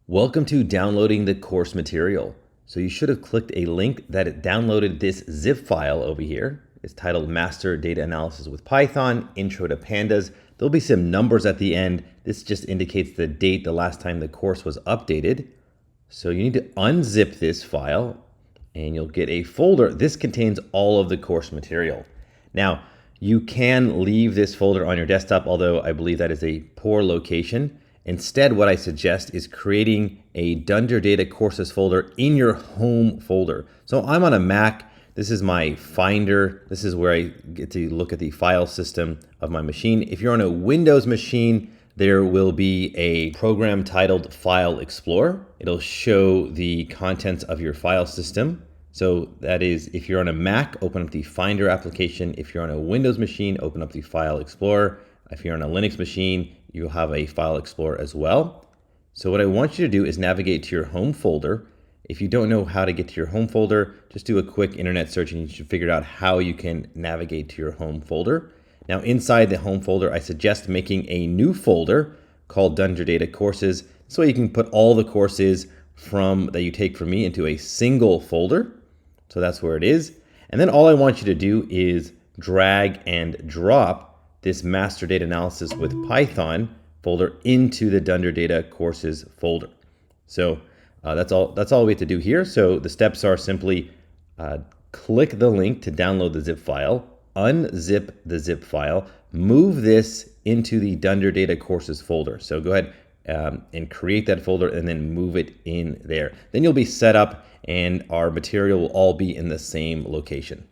Welcome to downloading the course material. So you should have clicked a link that it downloaded this zip file over here. It's titled Master Data Analysis with Python, Intro to Pandas. There'll be some numbers at the end. This just indicates the date, the last time the course was updated. So you need to unzip this file and you'll get a folder. This contains all of the course material. Now, you can leave this folder on your desktop, although I believe that is a poor location. Instead, what I suggest is creating a Dunder Data Courses folder in your home folder. So I'm on a Mac. This is my Finder. This is where I get to look at the file system of my machine. If you're on a Windows machine, there will be a program titled File Explorer. It'll show the contents of your file system. So that is, if you're on a Mac, open up the Finder application. If you're on a Windows machine, open up the File Explorer. If you're on a Linux machine, you'll have a File Explorer as well. So what I want you to do is navigate to your home folder. If you don't know how to get to your home folder, just do a quick internet search and you should figure out how you can navigate to your home folder. Now inside the home folder, I suggest making a new folder called Dunder Data Courses. So you can put all the courses that you take from me into a single folder. So that's where it is. And then all I want you to do is drag and drop this Master Data Analysis with Python folder into the Dunder Data Courses folder. So that's all we have to do here. So the steps are simply click the link to download the zip file, unzip the zip file, move this into the Dunder Data Courses folder. So go ahead and create that folder and then move it in there. Then you'll be set up and our material will all be in the same location.